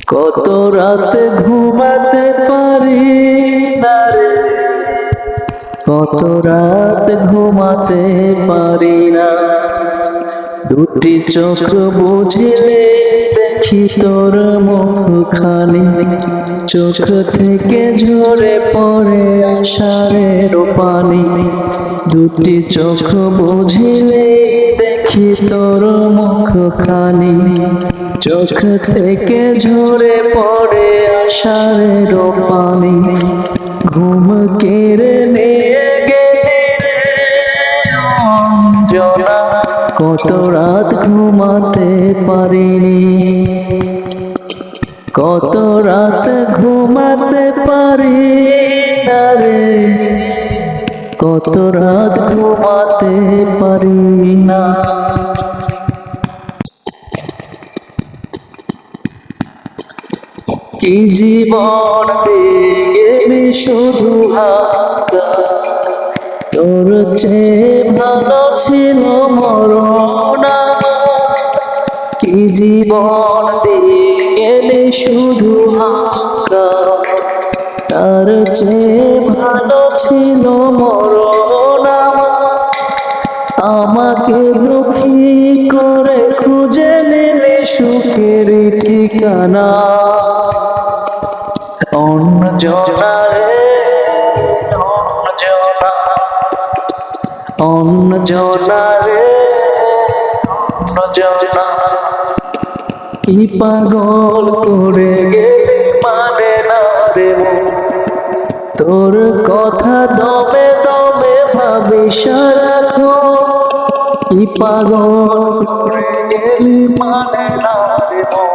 কত রাতে ঘুমাতে পারি না রে, কত রাত ঘুমাতে পারি না। দুটি চোখ বুঝলে দেখি তোর মুখখানি, চোখ থেকে ঝরে পড়ে আষাঢ়ের পানি। দুটি চোখ বুঝলে দেখি তোর মুখখানি, চোখ থেকে ঝরে পড়ে আষাঢ়ের পানি। ঘুম কেড়ে নিয়ে গেলি রে অঞ্জনা, কত রাত ঘুমাতে পারিনি, কত রাত ঘুমাতে পারি না রে, কত রাত ঘুমাতে পারি না। কি জীবন দিয়ে গেলি শুধু হাঙ্গা, তোর চেয়ে ভালো ছিল মরণ আমার। কি জীবন দিয়ে গেলি শুধু হাঙ্গা, তার চেয়ে ভালো ছিল মরণ আমার। আমাকে দুঃখী করে খুঁজে নিলে সুখের ঠিকানা, অঞ্জনা রে অঞ্জনা, অঞ্জনা রে অঞ্জনা। কি পাগল করে গেলি মানে না রে মন, তোর কথা দমে দমে ভাবি সারাক্ষণ। কি পাগল করে গেলি মানে না রে মন,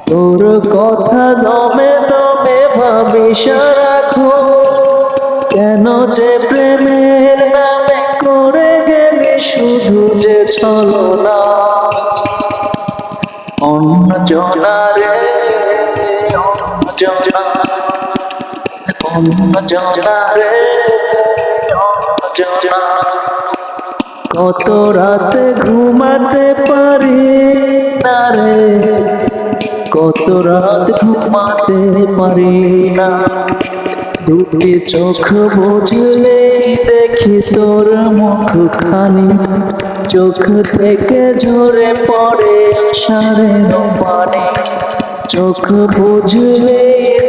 তোর কথা দমে দমে ভাবি সারাক্ষণ। কেন যে প্রেমের নামে করে গেলি শুধু যে ছলনা, অঞ্জনা রে অঞ্জনা, অঞ্জনা রে অঞ্জনা। কত রাতে ঘুমাতে পারি না রে, কত রাত ঘুমাতে পারি না। দুটি চোখ বুঝলে দেখি তোর মুখখানি, চোখ থেকে ঝরে পড়ে আষাঢ়ের পানি। চোখ বুঝলে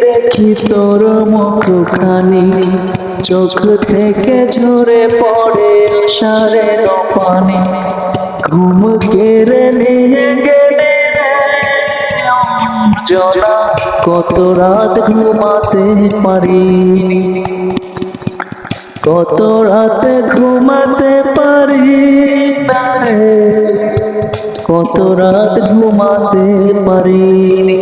দেখি তোর মুখখানি, চোখ থেকে ঝরে পড়ে আষাঢ়ের পানি। ঘুম কেড়ে নিয়ে গেলে অঞ্জনা, কত রাত ঘুমাতে পারিনি, কত রাত ঘুমাতে পারি না রে, কত রাত ঘুমাতে পারিনি।